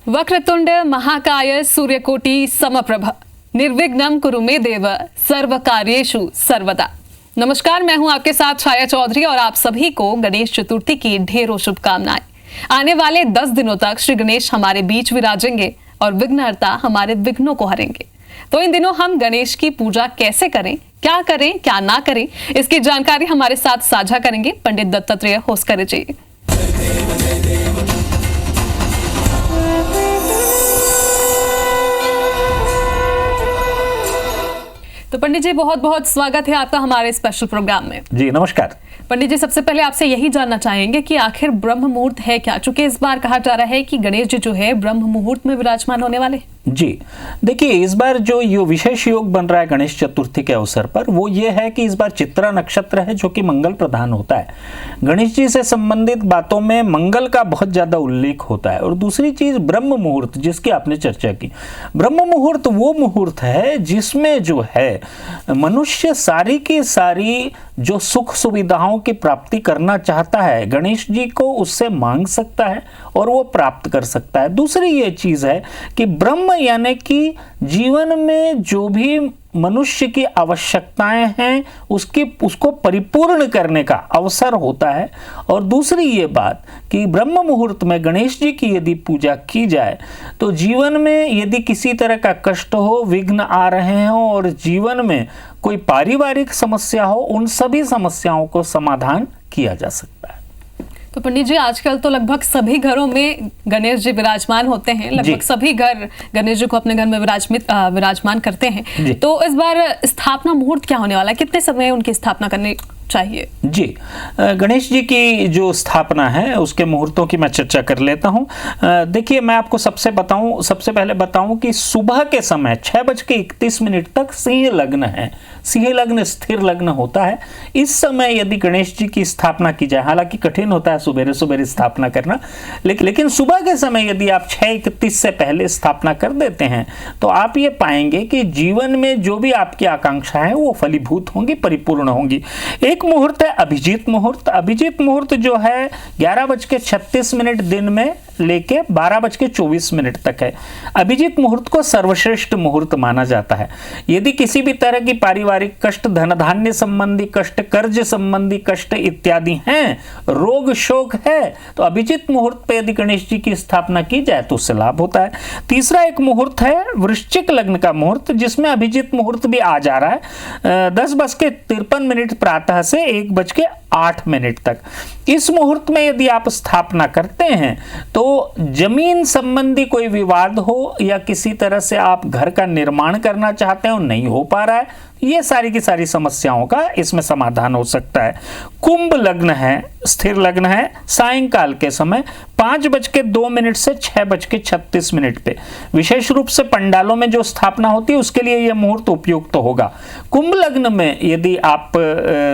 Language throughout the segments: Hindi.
वक्रतुंड महाकाय सूर्यकोटि समप्रभ निर्विघ्नं कुरु मे देव सर्व कार्येषु सर्वदा। नमस्कार, मैं हूं आपके साथ छाया चौधरी और आप सभी को गणेश चतुर्थी की ढेरों शुभकामनाएं। आने वाले 10 दिनों तक श्री गणेश हमारे बीच विराजेंगे और विघ्नहर्ता हमारे विघ्नों को हरेंगे। तो इन दिनों हम गणेश की पूजा कैसे करें, क्या ना करें, इसकी जानकारी हमारे साथ साझा करेंगे पंडित दत्तात्रेय होसकर जी। तो पंडित जी, बहुत बहुत स्वागत है आपका हमारे स्पेशल प्रोग्राम में। जी नमस्कार। पंडित जी, सबसे पहले आपसे यही जानना चाहेंगे कि आखिर ब्रह्म मुहूर्त है क्या, चूंकि इस बार कहा जा रहा है कि गणेश जी जो है ब्रह्म मुहूर्त में विराजमान होने वाले। जी देखिए, इस बार जो ये विशेष योग बन रहा है गणेश चतुर्थी के अवसर पर वो ये है कि इस बार चित्रा नक्षत्र है जो कि मंगल प्रधान होता है। गणेश जी से संबंधित बातों में मंगल का बहुत ज्यादा उल्लेख होता है। और दूसरी चीज ब्रह्म मुहूर्त, जिसकी आपने चर्चा की। ब्रह्म मुहूर्त वो मुहूर्त है जिसमें जो है मनुष्य सारी की सारी जो सुख सुविधाओं की प्राप्ति करना चाहता है गणेश जी को उससे मांग सकता है और वो प्राप्त कर सकता है। दूसरी ये चीज है कि ब्रह्म यानी कि जीवन में जो भी मनुष्य की आवश्यकताएं हैं उसको परिपूर्ण करने का अवसर होता है। और दूसरी ये बात कि ब्रह्म मुहूर्त में गणेश जी की यदि पूजा की जाए तो जीवन में यदि किसी तरह का कष्ट हो, विघ्न आ रहे हों और जीवन में कोई पारिवारिक समस्या हो, उन सभी समस्याओं को समाधान किया जा सकता है। तो पंडित जी, आजकल तो लगभग सभी घरों में गणेश जी विराजमान होते हैं। लगभग सभी घर गणेश जी को अपने घर में विराजमान करते हैं। तो इस बार स्थापना मुहूर्त क्या होने वाला है, कितने समय उनकी स्थापना करनी चाहिए? जी, गणेश जी की जो स्थापना है उसके मुहूर्तों की मैं चर्चा कर लेता हूं। देखिए, मैं आपको सबसे पहले बताऊं कि सुबह के समय 6:31 तक सिंह लग्न है। सिंह लग्न स्थिर लग्न होता है। इस समय यदि गणेश जी की स्थापना की जाए, हालांकि कठिन होता है सुबह सुबह स्थापना करना, लेकिन सुबह के समय यदि आप 6:31 से पहले स्थापना कर देते हैं तो आप ये पाएंगे कि जीवन में जो भी आपकी आकांक्षा है वो फलीभूत होंगी, परिपूर्ण होंगी। एक मुहूर्त है अभिजीत मुहूर्त। अभिजीत मुहूर्त जो है 11:36 दिन में लेके 12:24 तक है। अभिजीत मुहूर्त को सर्वश्रेष्ठ मुहूर्त माना जाता है। यदि किसी भी तरह की पारिवारिक कष्ट, धन धान्य संबंधी कष्ट, कर्ज संबंधी कष्ट इत्यादि हैं, रोग शोक है, तो अभिजीत मुहूर्त पे यदि गणेश जी की स्थापना की जाए तो उससे लाभ होता है। तीसरा एक मुहूर्त है वृश्चिक लग्न का मुहूर्त, जिसमें अभिजीत मुहूर्त भी आ जा रहा है 10:53 प्रातः से 1:08 तक। इस मुहूर्त में यदि आप स्थापना करते हैं तो जमीन संबंधी कोई विवाद हो या किसी तरह से आप घर का निर्माण करना चाहते हो, नहीं हो पा रहा है, ये सारी की सारी समस्याओं का इसमें समाधान हो सकता है। कुंभ लग्न है, स्थिर लग्न है, सायंकाल के समय 5:02 से 6:36 पे। विशेष रूप से पंडालों में जो स्थापना होती है उसके लिए यह मुहूर्त उपयुक्त तो होगा। कुंभ लग्न में यदि आप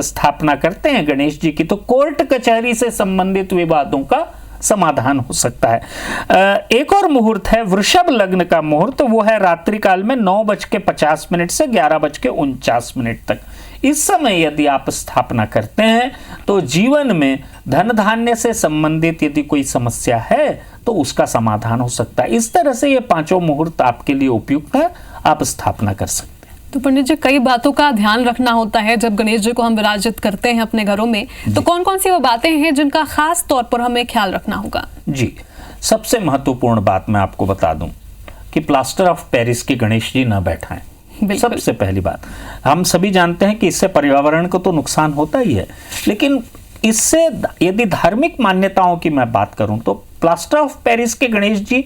स्थापना करते हैं गणेश जी की तो कोर्ट कचहरी से संबंधित विवादों का समाधान हो सकता है। एक और मुहूर्त है वृषभ लग्न का मुहूर्त, वो है रात्रि काल में 9:50 से 11:49 तक। इस समय यदि आप स्थापना करते हैं तो जीवन में धन धान्य से संबंधित यदि कोई समस्या है तो उसका समाधान हो सकता है। इस तरह से ये पांचों मुहूर्त आपके लिए उपयुक्त है, आप स्थापना कर सकते हैं। तो पंडित जी, कई बातों का ध्यान रखना होता है जब गणेश जी को हम विराजित करते हैं अपने घरों में, तो कौन कौन सी वो बातें हैं जिनका खास तौर पर हमें ख्याल रखना होगा? जी, सबसे महत्वपूर्ण बात मैं आपको बता दूं कि प्लास्टर ऑफ पेरिस के गणेश जी ना बैठाएं। सबसे पहली बात, हम सभी जानते हैं कि इससे पर्यावरण को तो नुकसान होता ही है, लेकिन इससे यदि धार्मिक मान्यताओं की मैं बात करूं तो प्लास्टर ऑफ पेरिस के गणेश जी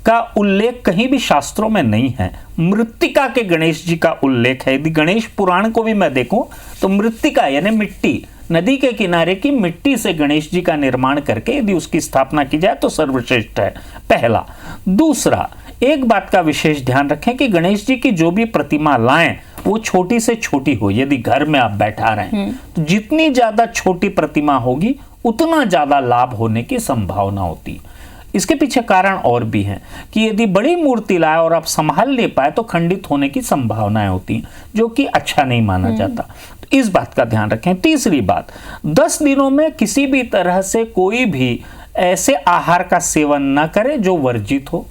का उल्लेख कहीं भी शास्त्रों में नहीं है। मृत्तिका के गणेश जी का उल्लेख है। यदि गणेश पुराण को भी मैं देखूं तो मृत्तिका यानी मिट्टी, नदी के किनारे की मिट्टी से गणेश जी का निर्माण करके यदि उसकी स्थापना की जाए तो सर्वश्रेष्ठ है, पहला। दूसरा, एक बात का विशेष ध्यान रखें कि गणेश जी की जो भी प्रतिमा लाएं वो छोटी से छोटी हो। यदि घर में आप बैठा रहे हैं तो जितनी ज्यादा छोटी प्रतिमा होगी उतना ज्यादा लाभ होने की संभावना होती है। इसके पीछे कारण और भी हैं कि यदि बड़ी मूर्ति लाए और आप संभाल ले पाए तो खंडित होने की संभावनाएं होती हैं, जो कि अच्छा नहीं माना जाता। तो इस बात का ध्यान रखें। तीसरी बात, 10 दिनों में किसी भी तरह से कोई भी ऐसे आहार का सेवन न करें जो वर्जित हो।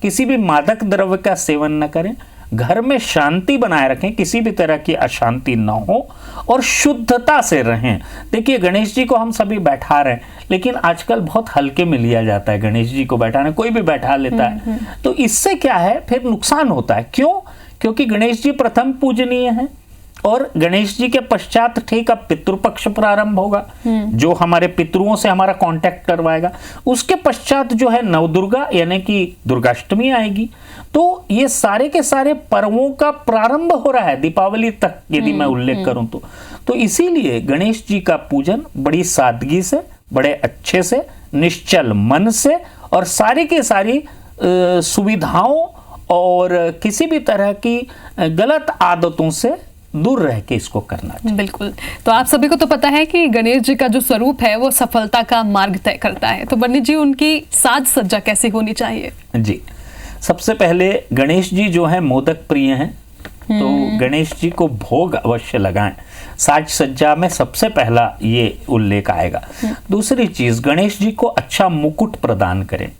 किसी भी मादक द्रव्य का सेवन न करें, घर में शांति बनाए रखें, किसी भी तरह की अशांति न हो और शुद्धता से रहें। देखिए गणेश जी को हम सभी बैठा रहे हैं, लेकिन आजकल बहुत हल्के में लिया जाता है गणेश जी को बैठाना, कोई भी बैठा लेता है। तो इससे क्या है, फिर नुकसान होता है। क्यों? क्योंकि गणेश जी प्रथम पूजनीय हैं और गणेश जी के पश्चात ठीक अब पितृपक्ष प्रारंभ होगा, जो हमारे पितरुओं से हमारा कांटेक्ट करवाएगा। उसके पश्चात जो है नवदुर्गा यानी कि दुर्गाष्टमी आएगी। तो ये सारे के सारे पर्वों का प्रारंभ हो रहा है दीपावली तक, यदि मैं उल्लेख करूं तो इसीलिए गणेश जी का पूजन बड़ी सादगी से, बड़े अच्छे से, निश्चल मन से और सारी के सारी सुविधाओं और किसी भी तरह की गलत आदतों से दूर रह के इसको करना चाहिए। बिल्कुल। तो आप सभी को तो पता है कि गणेश जी का जो स्वरूप है वो सफलता का मार्ग तय करता है। तो पंडित जी उनकी साज सज्जा कैसी होनी चाहिए? जी, सबसे पहले गणेश जी जो है मोदक प्रिय हैं, तो गणेश जी को भोग अवश्य लगाएं। साज सज्जा में सबसे पहला ये उल्लेख आएगा। दूसरी चीज, गणेश जी को अच्छा मुकुट प्रदान करें,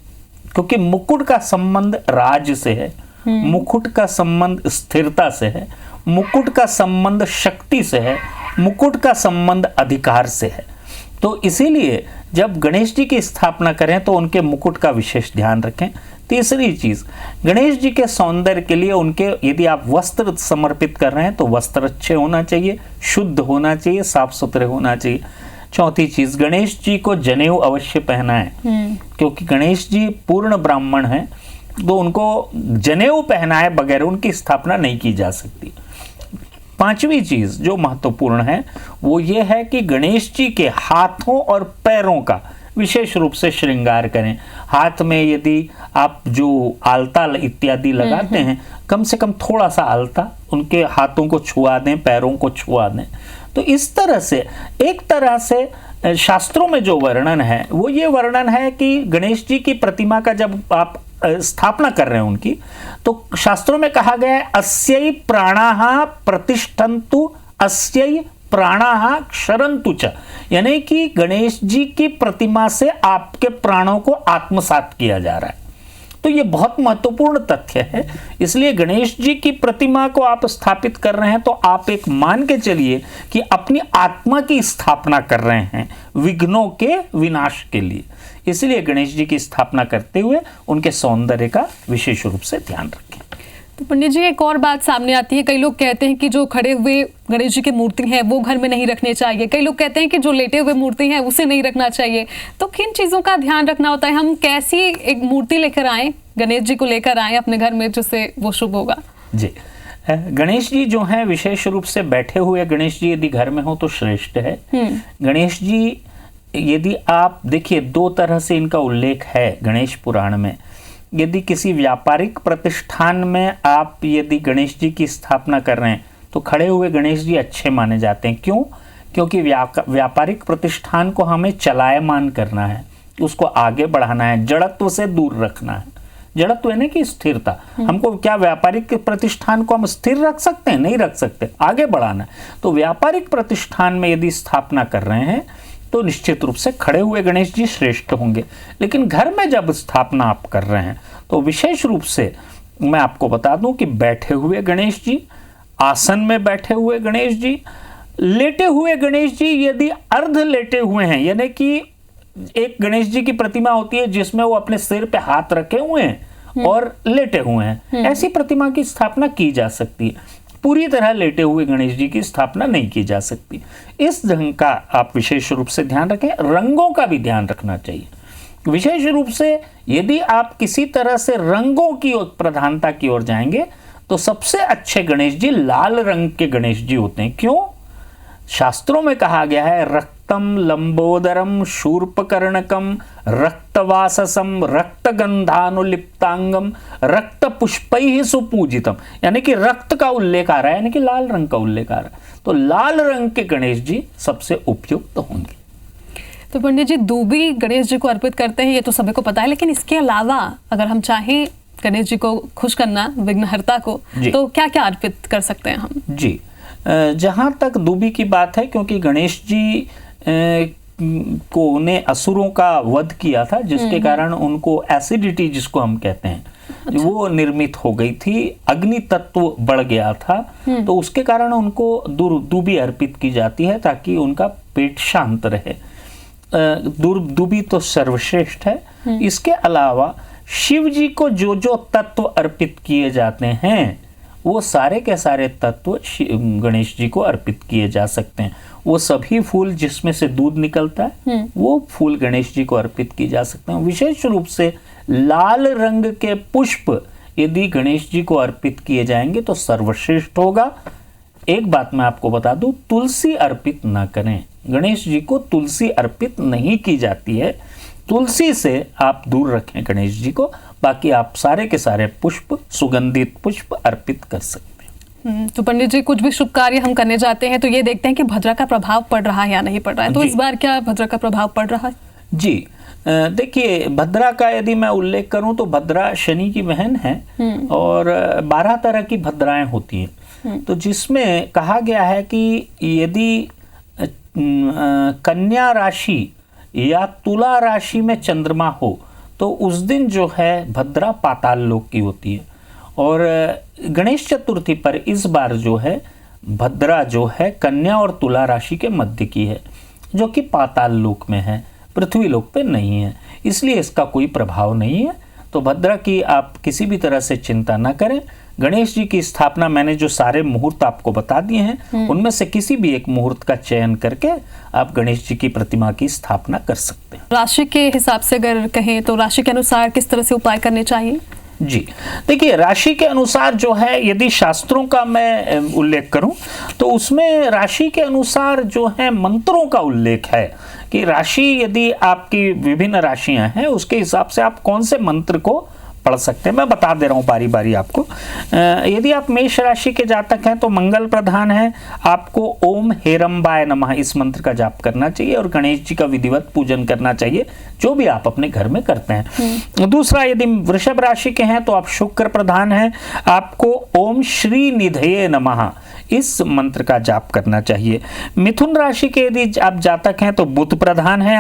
क्योंकि मुकुट का संबंध राज से है, मुकुट का संबंध स्थिरता से है, मुकुट का संबंध शक्ति से है, मुकुट का संबंध अधिकार से है। तो इसीलिए जब गणेश जी की स्थापना करें तो उनके मुकुट का विशेष ध्यान रखें। तीसरी चीज, गणेश जी के सौंदर्य के लिए उनके यदि आप वस्त्र समर्पित कर रहे हैं तो वस्त्र अच्छे होना चाहिए, शुद्ध होना चाहिए, साफ सुथरे होना चाहिए। चौथी चीज, गणेश जी को जनेऊ अवश्य पहनाएं, क्योंकि गणेश जी पूर्ण ब्राह्मण हैं, तो उनको जनेऊ पहनाए बगैर उनकी स्थापना नहीं की जा सकती। पांचवी चीज जो महत्वपूर्ण है वो ये है कि गणेश जी के हाथों और पैरों का विशेष रूप से श्रृंगार करें। हाथ में यदि आप जो आलता इत्यादि लगाते हैं, कम से कम थोड़ा सा आलता उनके हाथों को छुआ दें, पैरों को छुआ दें। तो इस तरह से एक तरह से शास्त्रों में जो वर्णन है वो ये वर्णन है कि गणेश जी की प्रतिमा का जब आप स्थापना कर रहे हैं उनकी, तो शास्त्रों में कहा गया है अस्यै प्राणाः प्रतिष्ठन्तु अस्यै प्राणाः क्षरन्तु च, यानी कि गणेश जी की प्रतिमा से आपके प्राणों को आत्मसात किया जा रहा है। तो ये बहुत महत्वपूर्ण तथ्य है। इसलिए गणेश जी की प्रतिमा को आप स्थापित कर रहे हैं तो आप एक मान के चलिए कि अपनी आत्मा की स्थापना कर रहे हैं विघ्नों के विनाश के लिए। इसलिए गणेश जी की स्थापना करते हुए उनके सौंदर्य का विशेष रूप से ध्यान रखें। तो पंडित जी एक और बात सामने आती है, कई लोग कहते हैं कि जो खड़े हुए गणेश जी की मूर्ति है वो घर में नहीं रखने चाहिए, कई लोग कहते हैं कि जो लेटे हुए मूर्ति है उसे नहीं रखना चाहिए। तो किन चीजों का ध्यान रखना होता है? हम कैसी एक मूर्ति लेकर आए, गणेश जी को लेकर आए अपने घर में जिससे वो शुभ होगा? जी, गणेश जी जो है विशेष रूप से बैठे हुए गणेश जी यदि घर में हो तो श्रेष्ठ है। गणेश जी यदि आप देखिए, दो तरह से इनका उल्लेख है गणेश पुराण में। यदि किसी व्यापारिक प्रतिष्ठान में आप यदि गणेश जी की स्थापना कर रहे हैं तो खड़े हुए गणेश जी अच्छे माने जाते हैं। क्यों? क्योंकि व्यापारिक प्रतिष्ठान को हमें चलायमान करना है, उसको आगे बढ़ाना है, जड़त्व से दूर रखना है। जड़त्व यानी कि स्थिरता। हमको क्या व्यापारिक प्रतिष्ठान को हम स्थिर रख सकते हैं? नहीं रख सकते, आगे बढ़ाना है। तो व्यापारिक प्रतिष्ठान में यदि स्थापना कर रहे हैं तो निश्चित रूप से खड़े हुए गणेश जी श्रेष्ठ होंगे। लेकिन घर में जब स्थापना आप कर रहे हैं तो विशेष रूप से मैं आपको बता दूं कि बैठे हुए गणेश जी, आसन में बैठे हुए गणेश जी, लेटे हुए गणेश जी, यदि अर्ध लेटे हुए हैं यानी कि एक गणेश जी की प्रतिमा होती है जिसमें वो अपने सिर पे हाथ रखे हुए हैं और लेटे हुए हैं, ऐसी प्रतिमा की स्थापना की जा सकती है। पूरी तरह लेटे हुए गणेश जी की स्थापना नहीं की जा सकती। इस ढंग का आप विशेष रूप से ध्यान रखें। रंगों का भी ध्यान रखना चाहिए। विशेष रूप से यदि आप किसी तरह से रंगों की प्रधानता की ओर जाएंगे तो सबसे अच्छे गणेश जी लाल रंग के गणेश जी होते हैं। क्यों? शास्त्रों में कहा गया है रक्तम लंबोदरम शूर्पकर्णकम रक्तवाससम रक्तगंधानुलिप्तांगम रक्त पुष्पैः सुपूजितम, यानी कि रक्त का उल्लेख आ रहा है, यानी कि लाल रंग का उल्लेख आ रहा है। तो लाल रंग के गणेश जी सबसे उपयुक्त होंगे। तो पंडित जी दूबी गणेश जी को अर्पित करते हैं, ये तो सभी को पता है, लेकिन इसके अलावा अगर हम चाहें गणेश जी को खुश करना, विघ्नहर्ता को, तो क्या क्या अर्पित कर सकते हैं हम? जी, जहाँ तक दूबी की बात है, क्योंकि गणेश जी को ने असुरों का वध किया था जिसके कारण उनको एसिडिटी जिसको हम कहते हैं वो निर्मित हो गई थी, अग्नि तत्व बढ़ गया था, तो उसके कारण उनको दूबी अर्पित की जाती है ताकि उनका पेट शांत रहे। दूबी तो सर्वश्रेष्ठ है। इसके अलावा शिव जी को जो जो तत्व अर्पित किए जाते हैं वो सारे के सारे तत्व गणेश जी को अर्पित किए जा सकते हैं। वो सभी फूल जिसमें से दूध निकलता है वो फूल गणेश जी को अर्पित किए जा सकते हैं। विशेष रूप से लाल रंग के पुष्प यदि गणेश जी को अर्पित किए जाएंगे तो सर्वश्रेष्ठ होगा। एक बात मैं आपको बता दूं, तुलसी अर्पित ना करें। गणेश जी को तुलसी अर्पित नहीं की जाती है। तुलसी से आप दूर रखें गणेश जी को। बाकी आप सारे के सारे पुष्प, सुगंधित पुष्प अर्पित कर सकते हैं। तो पंडित जी, कुछ भी शुभ कार्य हम करने जाते हैं तो ये देखते हैं कि भद्रा का प्रभाव पड़ रहा है या नहीं पड़ रहा है। तो इस बार क्या भद्रा का प्रभाव पड़ रहा है? जी, देखिए, भद्रा का यदि मैं उल्लेख करूं तो भद्रा शनि की बहन है और 12 तरह की भद्राएं होती हैं। तो जिसमें कहा गया है कि यदि कन्या राशि या तुला राशि में चंद्रमा हो तो उस दिन जो है भद्रा पाताल लोक की होती है। और गणेश चतुर्थी पर इस बार जो है भद्रा जो है कन्या और तुला राशि के मध्य की है, जो कि पाताल लोक में है, पृथ्वी लोक पे नहीं है, इसलिए इसका कोई प्रभाव नहीं है। तो भद्रा की आप किसी भी तरह से चिंता न करें। गणेश जी की स्थापना मैंने जो सारे मुहूर्त आपको बता दिए हैं उनमें से किसी भी एक मुहूर्त का चयन करके आप गणेश जी की प्रतिमा की स्थापना कर सकते हैं। राशि के हिसाब से अगर कहें तो राशि के अनुसार किस तरह से उपाय करने चाहिए? जी, देखिए, राशि के अनुसार जो है यदि शास्त्रों का मैं उल्लेख करूं तो उसमें राशि के अनुसार जो है मंत्रों का उल्लेख है कि राशि यदि आपकी विभिन्न राशियां हैं उसके हिसाब से आप कौन से मंत्र को पढ़ सकते हैं। मैं बता दे रहा हूँ बारी बारी आपको। यदि आप मेष राशि के जातक हैं तो मंगल प्रधान है, आपको ओम हेरंबाय नमः इस मंत्र का जाप करना चाहिए और गणेश जी का विधिवत पूजन करना चाहिए, जो भी आप अपने घर में करते हैं। दूसरा, यदि वृषभ राशि के हैं तो आप शुक्र प्रधान हैं, आपको ओम श्री निधये नमः इस मंत्र का जाप करना चाहिए। मिथुन राशि के यदि आप जातक हैं तो बुध प्रधान हैं,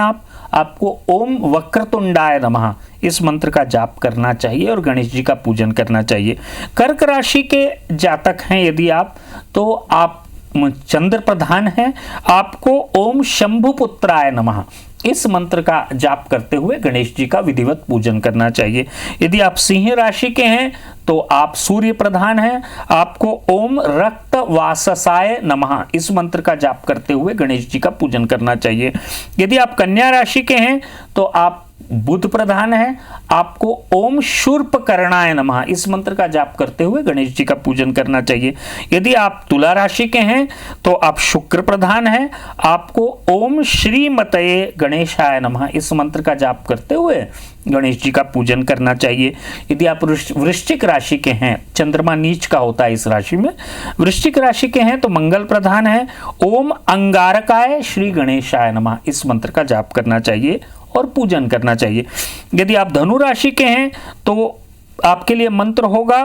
आपको ओम वक्रतुंडाय नमः इस मंत्र का जाप करना चाहिए और गणेश जी का पूजन करना चाहिए। कर्क राशि के जातक हैं यदि आप, तो आप चंद्र प्रधान हैं, आपको ओम शंभुपुत्राय नमः इस मंत्र का जाप करते हुए गणेश जी का विधिवत पूजन करना चाहिए। यदि आप सिंह राशि के हैं तो आप सूर्य प्रधान हैं, आपको ओम रक्त वाससाय नमः इस मंत्र का जाप करते हुए गणेश जी का पूजन करना चाहिए। यदि आप कन्या राशि के हैं तो आप बुध प्रधान है, आपको ओम शूर्पकर्णाय नमः इस मंत्र का जाप करते हुए गणेश जी का पूजन करना चाहिए। यदि आप तुला राशि के हैं तो आप शुक्र प्रधान हैं, आपको ओम श्रीमतये गणेशाय नमः इस मंत्र का जाप करते हुए गणेश जी का पूजन करना चाहिए। यदि आप वृश्चिक राशि के हैं, चंद्रमा नीच का होता है इस राशि में, वृश्चिक राशि के हैं तो मंगल प्रधान है, ओम अंगारकाय श्री गणेशाय नमः इस मंत्र का जाप करना चाहिए और पूजन करना चाहिए। यदि आप धनु राशि के हैं तो आपके लिए मंत्र होगा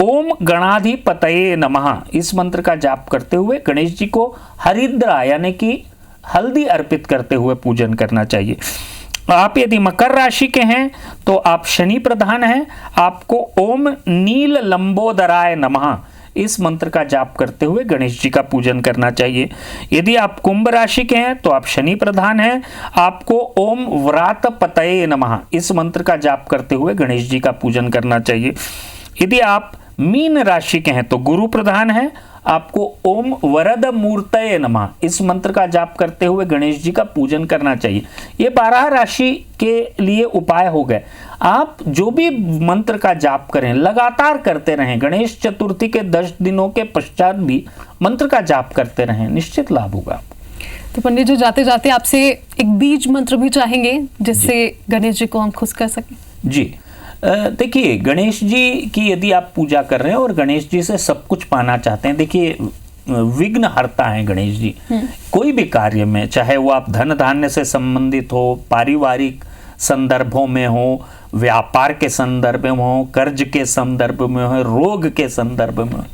ओम गणाधिपतये नमः इस मंत्र का जाप करते हुए गणेश जी को हरिद्रा यानी कि हल्दी अर्पित करते हुए पूजन करना चाहिए। आप यदि मकर राशि के हैं तो आप शनि प्रधान हैं, आपको ओम नील लंबोदराय नमः इस मंत्र का जाप करते हुए गणेश जी का पूजन करना चाहिए। यदि आप कुंभ राशि के हैं तो आप शनि प्रधान हैं, आपको ओम व्रातपतये नमः इस मंत्र का जाप करते हुए गणेश जी का पूजन करना चाहिए। यदि आप मीन राशि के हैं तो गुरु प्रधान है, आपको ओम वरद मूर्तये नमः इस मंत्र का जाप करते हुए गणेश जी का पूजन करना चाहिए। ये 12 राशि के लिए उपाय हो गए। आप जो भी मंत्र का जाप करें लगातार करते रहें, गणेश चतुर्थी के 10 दिनों के पश्चात भी मंत्र का जाप करते रहें, निश्चित लाभ होगा। तो पंडित जी, जाते जाते आपसे एक बीज मंत्र भी चाहेंगे जिससे गणेश जी को हम खुश कर सकें। जी, देखिए, गणेश जी की यदि आप पूजा कर रहे हैं और गणेश जी से सब कुछ पाना चाहते हैं, देखिए विघ्न हरता है गणेश जी कोई भी कार्य में, चाहे वो आप धन धान्य से संबंधित हो, पारिवारिक संदर्भों में हो, व्यापार के संदर्भ में हो, कर्ज के संदर्भ में हो, रोग के संदर्भ में हो।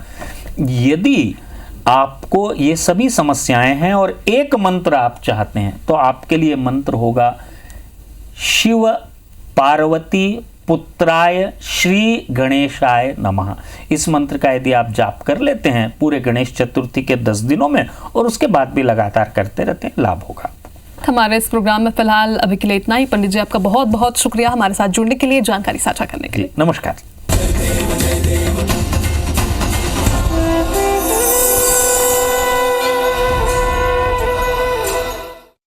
यदि आपको ये सभी समस्याएं हैं और एक मंत्र आप चाहते हैं तो आपके लिए मंत्र होगा शिव पार्वती पुत्राय श्री गणेशाय नमः। इस मंत्र का यदि आप जाप कर लेते हैं पूरे गणेश चतुर्थी के 10 दिनों में और उसके बाद भी लगातार करते रहते हैं, लाभ होगा। हमारे इस प्रोग्राम में फिलहाल अभी के लिए इतना ही। पंडित जी, आपका बहुत बहुत शुक्रिया हमारे साथ जुड़ने के लिए, जानकारी साझा करने के लिए। नमस्कार।